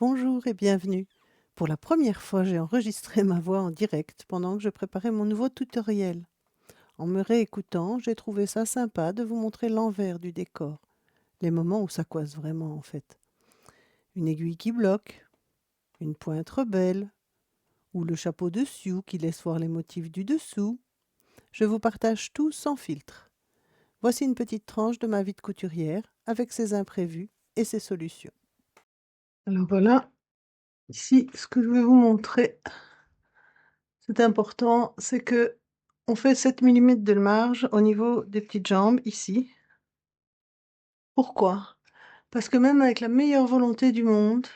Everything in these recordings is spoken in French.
Bonjour et bienvenue. Pour la première fois, j'ai enregistré ma voix en direct pendant que je préparais mon nouveau tutoriel. En me réécoutant, j'ai trouvé ça sympa de vous montrer l'envers du décor, les moments où ça coince vraiment en fait. Une aiguille qui bloque, une pointe rebelle, ou le chapeau de Sioux qui laisse voir les motifs du dessous. Je vous partage tout sans filtre. Voici une petite tranche de ma vie de couturière avec ses imprévus et ses solutions. Alors voilà, ici ce que je vais vous montrer, c'est important, c'est que on fait 7 mm de marge au niveau des petites jambes ici. Pourquoi? Parce que même avec la meilleure volonté du monde,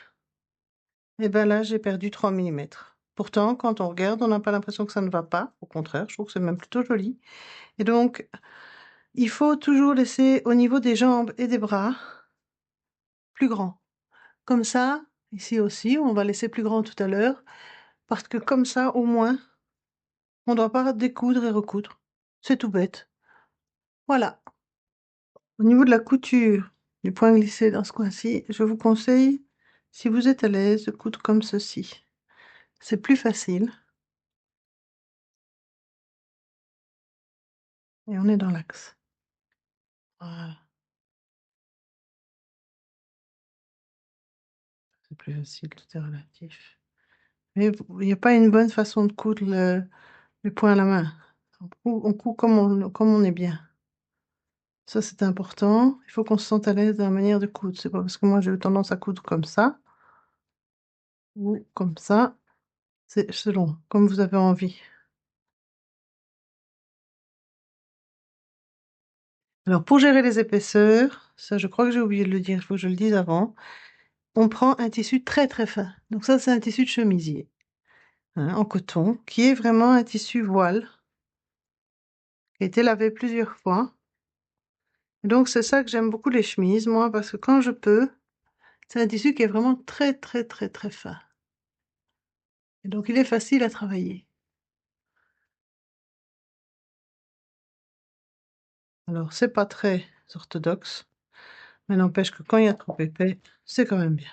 eh ben là j'ai perdu 3 mm. Pourtant, quand on regarde, on n'a pas l'impression que ça ne va pas. Au contraire, je trouve que c'est même plutôt joli. Et donc, il faut toujours laisser au niveau des jambes et des bras plus grand. Comme ça, ici aussi, on va laisser plus grand tout à l'heure, parce que comme ça, au moins, on ne doit pas découdre et recoudre. C'est tout bête. Voilà. Au niveau de la couture du point glissé dans ce coin-ci, je vous conseille, si vous êtes à l'aise, de coudre comme ceci. C'est plus facile. Et on est dans l'axe. Voilà, c'est plus facile, tout est relatif. Mais il n'y a pas une bonne façon de coudre le point à la main. On coud comme on est bien. Ça, c'est important. Il faut qu'on se sente à l'aise dans la manière de coudre. C'est pas parce que moi j'ai eu tendance à coudre comme ça ou comme ça. C'est selon, comme vous avez envie. Alors, pour gérer les épaisseurs, ça, je crois que j'ai oublié de le dire, il faut que je le dise avant. On prend un tissu très très fin. Donc ça, c'est un tissu de chemisier, hein, en coton, qui est vraiment un tissu voile, qui a été lavé plusieurs fois. Et donc c'est ça que j'aime beaucoup les chemises, moi, parce que quand je peux, c'est un tissu qui est vraiment très très très très fin. Et donc il est facile à travailler. Alors c'est pas très orthodoxe, mais n'empêche que quand il y a trop épais, c'est quand même bien.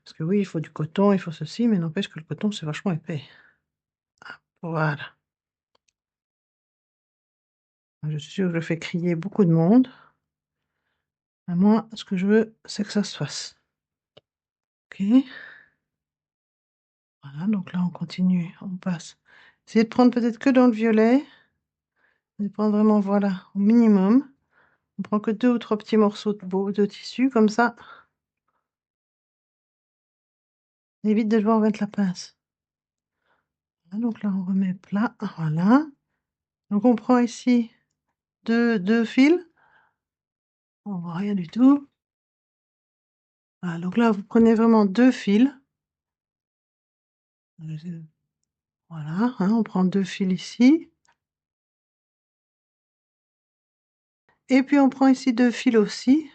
Parce que oui, il faut du coton, il faut ceci, mais n'empêche que le coton, c'est vachement épais. Voilà. Je suis sûre que je fais crier beaucoup de monde. À moi, ce que je veux, c'est que ça se fasse. Ok. Voilà, donc là, on continue, on passe. Essayez de prendre peut-être que dans le violet. De prendre vraiment, voilà, au minimum. On prend que 2 ou 3 petits morceaux de tissu, comme ça. On évite de devoir mettre la pince. Voilà, donc là, on remet plat. Voilà. Donc on prend ici deux fils. On voit rien du tout. Voilà, donc là, vous prenez vraiment 2 fils. Voilà, hein, on prend 2 fils ici. Et puis on prend ici 2 fils aussi.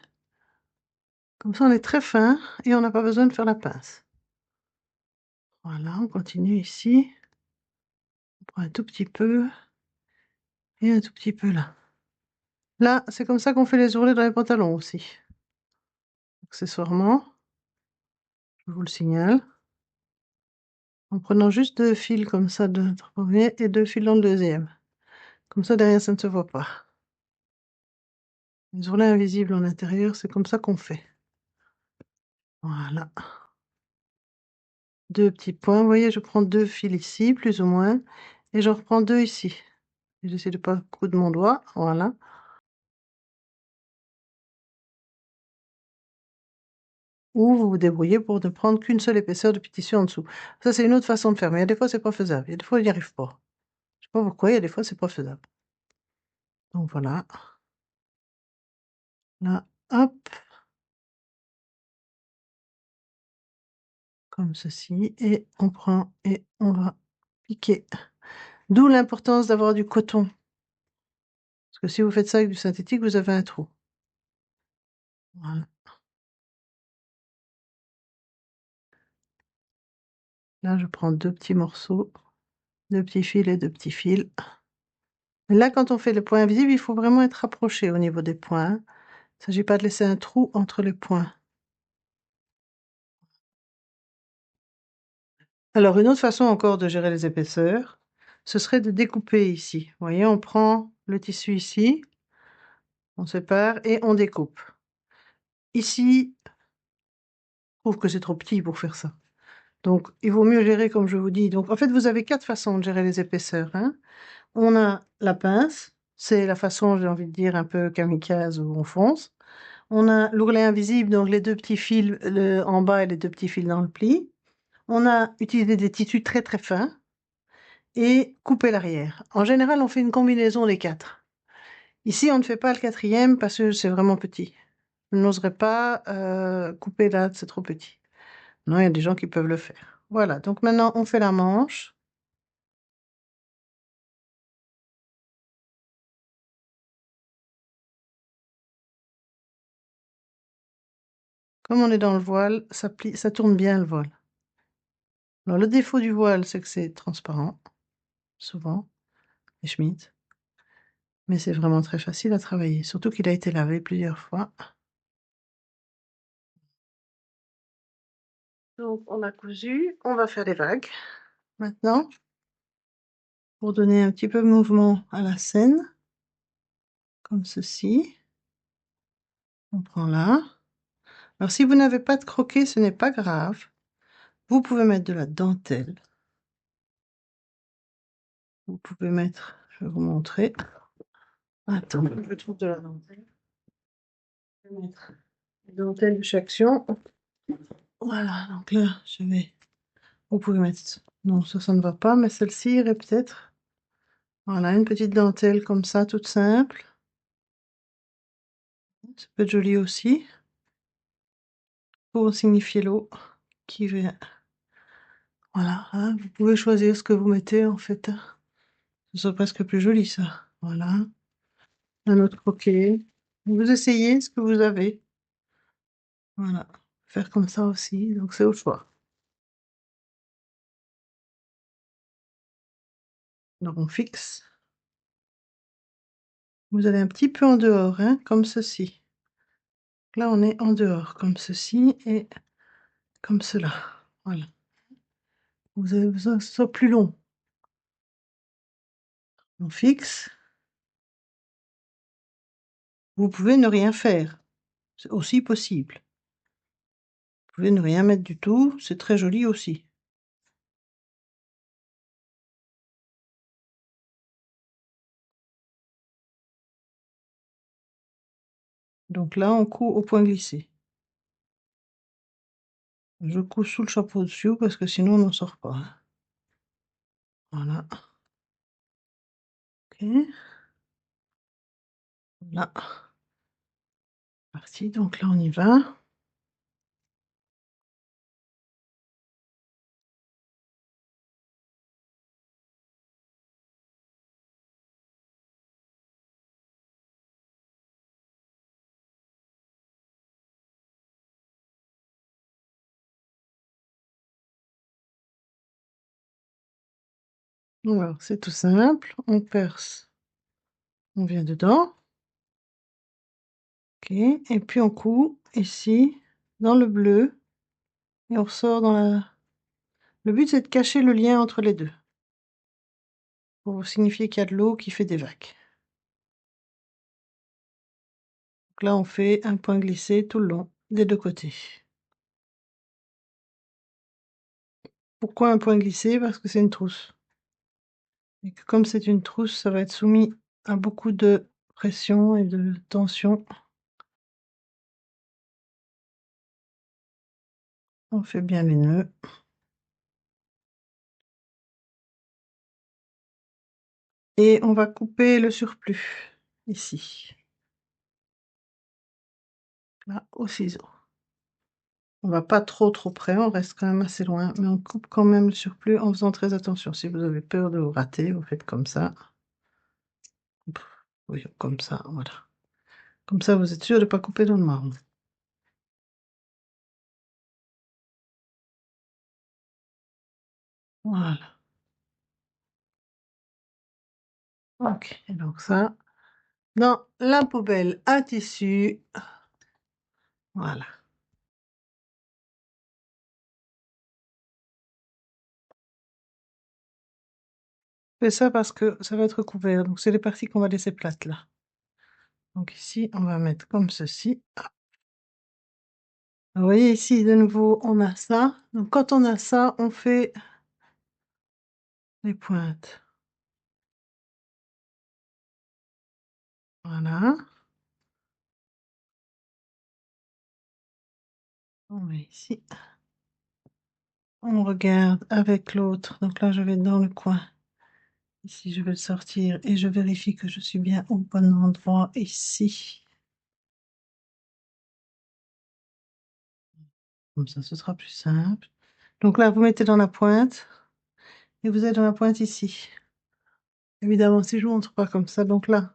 Comme ça, on est très fin et on n'a pas besoin de faire la pince. Voilà, on continue ici. On prend un tout petit peu et un tout petit peu là. Là, c'est comme ça qu'on fait les ourlets dans les pantalons aussi. Accessoirement, je vous le signale. En prenant juste 2 fils comme ça de notre premier et 2 fils dans le deuxième. Comme ça, derrière, ça ne se voit pas. Les ourlets invisibles en intérieur, c'est comme ça qu'on fait. Voilà. 2 petits points. Vous voyez, je prends 2 fils ici, plus ou moins, et j'en reprends 2 ici. J'essaie de ne pas coudre mon doigt. Voilà. Ou vous vous débrouillez pour ne prendre qu'une seule épaisseur de petit tissu en dessous. Ça, c'est une autre façon de faire, mais il y a des fois, c'est pas faisable. Il y a des fois, il n'y arrive pas. Je sais pas pourquoi, il y a des fois, c'est pas faisable. Donc voilà. Là, hop, comme ceci, et on prend et on va piquer. D'où l'importance d'avoir du coton. Parce que si vous faites ça avec du synthétique, vous avez un trou. Voilà. Là, je prends 2 petits morceaux, 2 petits fils et 2 petits fils. Mais là, quand on fait les points invisibles, il faut vraiment être rapproché au niveau des points. Il ne s'agit pas de laisser un trou entre les points. Alors, une autre façon encore de gérer les épaisseurs, ce serait de découper ici. Vous voyez, on prend le tissu ici, on sépare et on découpe. Ici, je trouve que c'est trop petit pour faire ça. Donc, il vaut mieux gérer comme je vous dis. Donc, en fait, vous avez 4 façons de gérer les épaisseurs, hein. On a la pince, c'est la façon, j'ai envie de dire, un peu kamikaze où on fonce. On a l'ourlet invisible, donc les 2 petits fils en bas et les 2 petits fils dans le pli. On a utilisé des tissus très très fins et coupé l'arrière. En général, on fait une combinaison des 4. Ici, on ne fait pas le 4e parce que c'est vraiment petit. Je n'oserais pas couper là, c'est trop petit. Non, il y a des gens qui peuvent le faire. Voilà, donc maintenant on fait la manche. Comme on est dans le voile, ça plie, ça tourne bien le voile. Alors le défaut du voile, c'est que c'est transparent, souvent, les chemises. Mais c'est vraiment très facile à travailler, surtout qu'il a été lavé plusieurs fois. Donc on a cousu, on va faire des vagues. Maintenant, pour donner un petit peu de mouvement à la scène, comme ceci. On prend là. Alors si vous n'avez pas de croquet, ce n'est pas grave. Vous pouvez mettre de la dentelle. Vous pouvez mettre, je vais vous montrer. Attends, je trouve de la dentelle. Je vais mettre une dentelle de chaque action. Voilà, donc là, je vais. Vous pouvez mettre. Non, ça ne va pas, mais celle-ci irait peut-être. Voilà, une petite dentelle comme ça, toute simple. Ça peut être joli aussi. Pour signifier l'eau qui vient. Voilà, hein, vous pouvez choisir ce que vous mettez en fait. Ce serait presque plus joli ça. Voilà. Un autre croquet. Vous essayez ce que vous avez. Voilà. Faire comme ça aussi, donc c'est au choix. Donc on fixe. Vous allez un petit peu en dehors, hein, comme ceci. Là, on est en dehors, comme ceci et comme cela. Voilà. Vous avez besoin que ce soit plus long. On fixe. Vous pouvez ne rien faire. C'est aussi possible. Vous pouvez ne rien mettre du tout. C'est très joli aussi. Donc là, on coud au point glissé. Je couds sous le chapeau dessus parce que sinon on n'en sort pas, hein. Voilà. Ok. Là. Parti. Donc là, on y va. Alors, c'est tout simple. On perce. On vient dedans. Ok. Et puis on coud ici, dans le bleu. Et on ressort dans la... Le but, c'est de cacher le lien entre les deux. Pour signifier qu'il y a de l'eau qui fait des vagues. Donc là, on fait un point glissé tout le long, des deux côtés. Pourquoi un point glissé? Parce que c'est une trousse. Et que comme c'est une trousse, ça va être soumis à beaucoup de pression et de tension. On fait bien les nœuds. Et on va couper le surplus, ici. Là, au ciseau. On va pas trop près, on reste quand même assez loin, mais on coupe quand même le surplus en faisant très attention. Si vous avez peur de vous rater, vous faites comme ça. Oui, comme ça, voilà. Comme ça, vous êtes sûr de ne pas couper dans le marbre. Voilà. Ok, et donc ça, dans la poubelle à tissu. Voilà. fais ça parce que ça va être couvert. Donc, c'est les parties qu'on va laisser plates là. Donc, ici, on va mettre comme ceci. Vous voyez ici, de nouveau, on a ça. Donc, quand on a ça, on fait les pointes. Voilà. On met ici. On regarde avec l'autre. Donc là, je vais dans le coin. Ici, je vais le sortir et je vérifie que je suis bien au bon endroit ici. Comme ça, ce sera plus simple. Donc là, vous mettez dans la pointe et vous êtes dans la pointe ici. Évidemment, si je vous montre pas comme ça, donc là,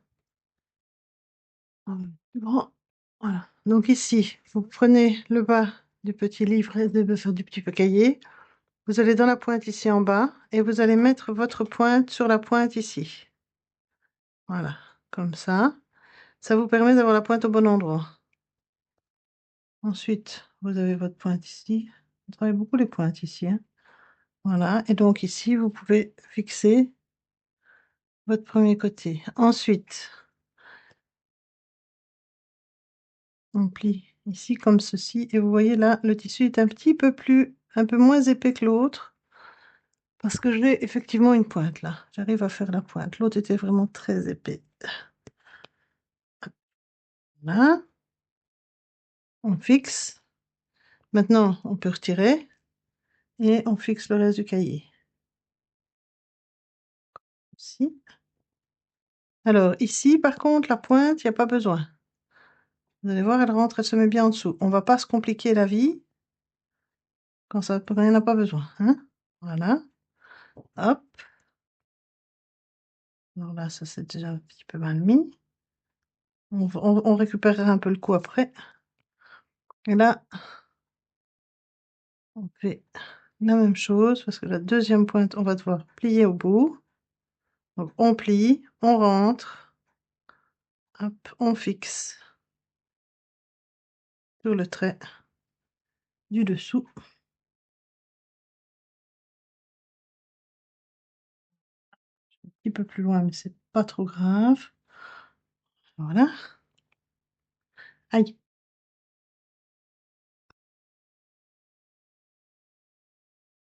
plus grand. Voilà. Donc ici, vous prenez le bas du petit livret, du petit cahier. Vous allez dans la pointe ici en bas et vous allez mettre votre pointe sur la pointe ici. Voilà, comme ça. Ça vous permet d'avoir la pointe au bon endroit. Ensuite, vous avez votre pointe ici. Vous travaillez beaucoup les pointes ici, hein. Voilà, et donc ici, vous pouvez fixer votre premier côté. Ensuite, on plie ici comme ceci. Et vous voyez là, le tissu est un peu moins épais que l'autre. Parce que j'ai effectivement une pointe là. J'arrive à faire la pointe. L'autre était vraiment très épais. Là, on fixe. Maintenant, on peut retirer. Et on fixe le reste du cahier. Ici. Alors, ici, par contre, la pointe, il n'y a pas besoin. Vous allez voir, elle rentre, elle se met bien en dessous. On ne va pas se compliquer la vie quand ça rien n'a pas besoin, hein. Voilà. Hop. Alors là, ça c'est déjà un petit peu mal mis. On récupérera un peu le coup après. Et là, on fait la même chose parce que la deuxième pointe, on va devoir plier au bout. Donc on plie, on rentre, hop, on fixe sur le trait du dessous. Un petit peu plus loin, mais c'est pas trop grave. Voilà. Aïe.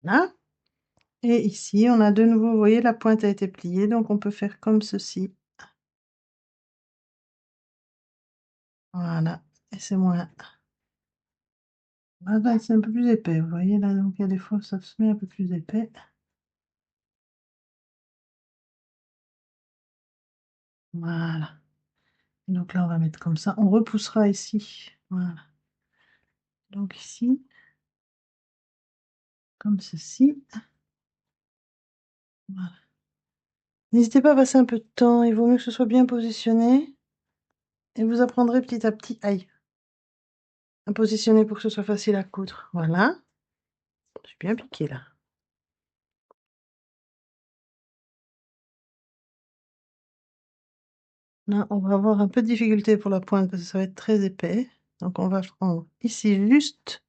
Là. Et ici, on a de nouveau, vous voyez, la pointe a été pliée, donc on peut faire comme ceci. Voilà. Et c'est moins. Ah ben, c'est un peu plus épais, vous voyez là, donc il y a des fois ça se met un peu plus épais. Voilà. Donc là, on va mettre comme ça. On repoussera ici. Voilà. Donc ici, comme ceci. Voilà. N'hésitez pas à passer un peu de temps. Il vaut mieux que ce soit bien positionné. Et vous apprendrez petit à petit, aïe, à positionner pour que ce soit facile à coudre. Voilà. Je suis bien piqué là. Là, on va avoir un peu de difficulté pour la pointe parce que ça va être très épais. Donc on va prendre ici juste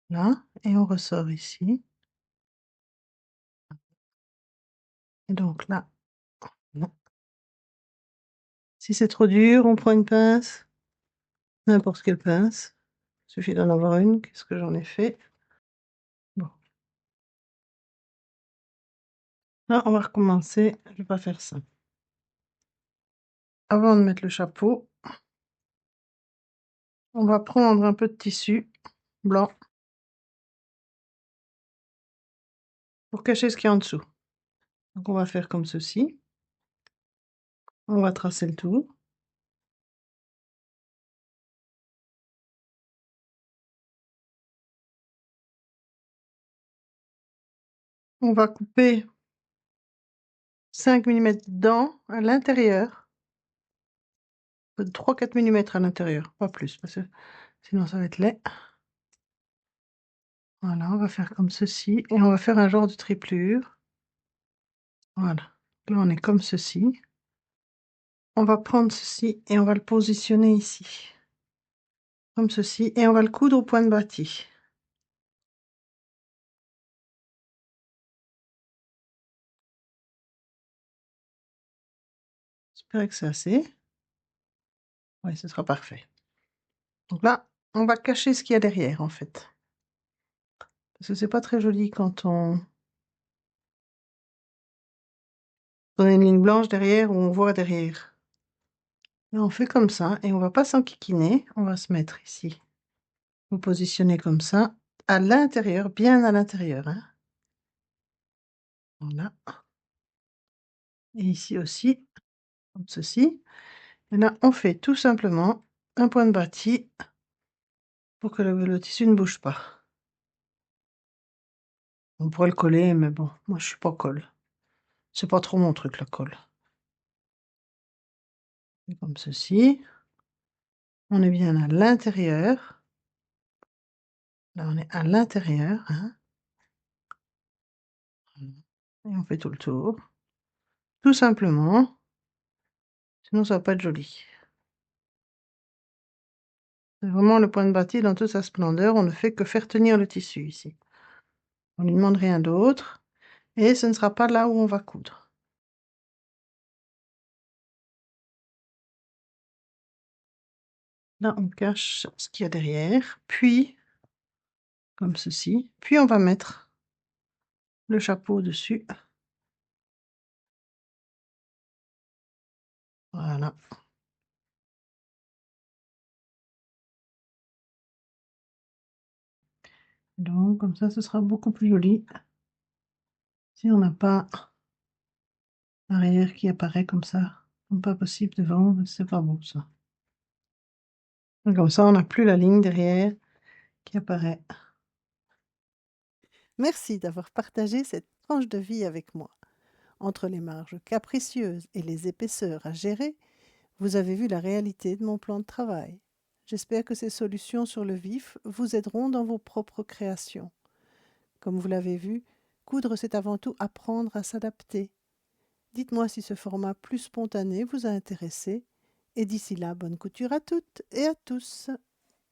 là et on ressort ici. Et donc là, non. Si c'est trop dur, on prend une pince, n'importe quelle pince. Il suffit d'en avoir une. Qu'est-ce que j'en ai fait? Bon. Là, on va recommencer. Je vais pas faire ça. Avant de mettre le chapeau, on va prendre un peu de tissu blanc pour cacher ce qu'il y a en dessous. Donc on va faire comme ceci. On va tracer le tour. On va couper 5 mm dedans, à l'intérieur. 3-4 mm à l'intérieur, pas plus, parce que sinon ça va être laid. Voilà, on va faire comme ceci, et on va faire un genre de triplure. Voilà, là on est comme ceci. On va prendre ceci et on va le positionner ici. Comme ceci, et on va le coudre au point de bâti. J'espère que c'est assez. Oui, ce sera parfait. Donc là, on va cacher ce qu'il y a derrière, en fait. Parce que c'est pas très joli quand on a une ligne blanche derrière où on voit derrière. Là, on fait comme ça et on va pas s'enquiquiner. On va se mettre ici. Vous positionnez comme ça, à l'intérieur, bien à l'intérieur, hein. Voilà. Et ici aussi, comme ceci. Et là, on fait tout simplement un point de bâti pour que le tissu ne bouge pas. On pourrait le coller, mais bon, moi je suis pas colle. C'est pas trop mon truc, la colle. Et comme ceci. On est bien à l'intérieur. Là, on est à l'intérieur, hein. Et on fait tout le tour. Tout simplement. Sinon, ça va pas être joli. C'est vraiment le point de bâti dans toute sa splendeur. On ne fait que faire tenir le tissu ici. On ne lui demande rien d'autre. Et ce ne sera pas là où on va coudre. Là, on cache ce qu'il y a derrière. Puis, comme ceci. Puis, on va mettre le chapeau dessus. Voilà. Donc, comme ça, ce sera beaucoup plus joli. Si on n'a pas l'arrière qui apparaît comme ça, comme pas possible devant, c'est pas bon ça. Et comme ça, on n'a plus la ligne derrière qui apparaît. Merci d'avoir partagé cette tranche de vie avec moi. Entre les marges capricieuses et les épaisseurs à gérer, vous avez vu la réalité de mon plan de travail. J'espère que ces solutions sur le vif vous aideront dans vos propres créations. Comme vous l'avez vu, coudre, c'est avant tout apprendre à s'adapter. Dites-moi si ce format plus spontané vous a intéressé. Et d'ici là, bonne couture à toutes et à tous.